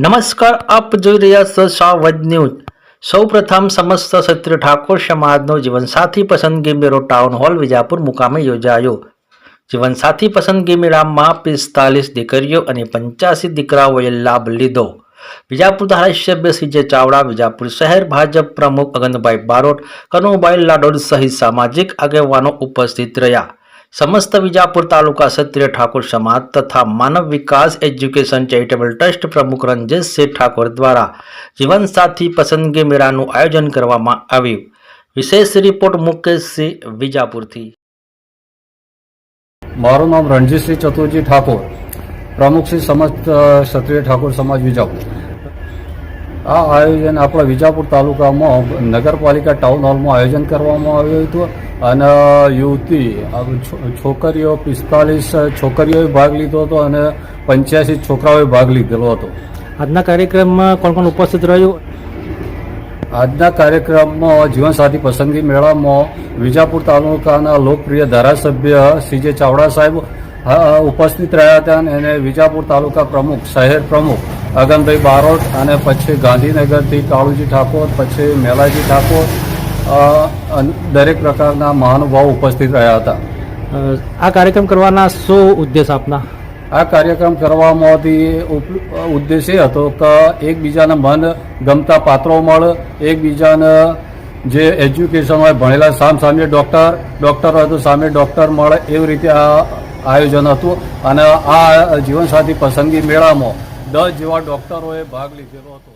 નમસ્કાર, આપ જોઈ રહ્યા છો સાવજ ન્યૂઝ। સૌપ્રથમ સમસ્ત ક્ષત્રિય ઠાકોર સમાજનો જીવનસાથી પસંદગી મેળો ટાઉન હોલ વિજાપુર મુકામે યોજાયો। જીવનસાથી પસંદગી મેળામાં 45 દીકરીઓ અને 85 દીકરાઓએ લાભ લીધો। વિજાપુર ધારાસભ્ય સીજે ચાવડા, વિજાપુર શહેર ભાજપ પ્રમુખ અગનભાઈ બારોટ, કનુભાઈ લાડોદ સહિત સામાજિક આગેવાનો ઉપસ્થિત રહ્યા। समस्त विजापुर तालुका क्षत्रिय ठाकुर समाज तथा मानव विकास एज्युकेशन चैरिटेबल ट्रस्ट प्रमुख रंजेश सिंह ठाकुर द्वारा जीवन साथी पसंदगी मेळाનું आयोजन કરવામાં આવ્યું। विशेष रिपोर्ट मुकेश सिंह विजापुर थी। मारू नाम रणजीत सिंह चतुर्जी ठाकुर, प्रमुख श्री समस्त क्षत्रिय ठाकुर समाज विजापुर। आ आयोजन अपना विजापुर तालुका में नगरपालिका टाउन हॉल में आयोजन करवामां आव्युं हतुं અને યુવતી છોકરીઓ 45 છોકરીઓએ ભાગ લીધો હતો અને 85 છોકરાઓએ ભાગ લીધેલો હતો। આજના કાર્યક્રમમાં કોણ કોણ ઉપસ્થિત રહ્યું? આજના કાર્યક્રમમાં જીવનસાથી પસંદગી મેળામાં વિજાપુર તાલુકાના લોકપ્રિય ધારાસભ્ય સીજે ચાવડા સાહેબ ઉપસ્થિત રહ્યા હતા અને વિજાપુર તાલુકા પ્રમુખ, શહેર પ્રમુખ અગનભાઈ બારોટ અને પછી ગાંધીનગરથી કાળુજી ઠાકોર, પછી મેલાજી ઠાકોર, દરેક પ્રકારના મહાનુભાવો ઉપસ્થિત રહ્યા હતા। આ કાર્યક્રમ કરવાના શું ઉદ્દેશ આપના? આ કાર્યક્રમ કરવામાંથી ઉદ્દેશ એ હતો કે એકબીજાને મન ગમતા પાત્રો મળે, એકબીજાને જે એજ્યુકેશન હોય ભણેલા સામે ડૉક્ટર હોય તો સામે ડૉક્ટર મળે, એવી રીતે આ આયોજન હતું અને આ જીવનસાથી પસંદગી મેળામાં 10 જેવા ડૉક્ટરોએ ભાગ લીધેલો હતો।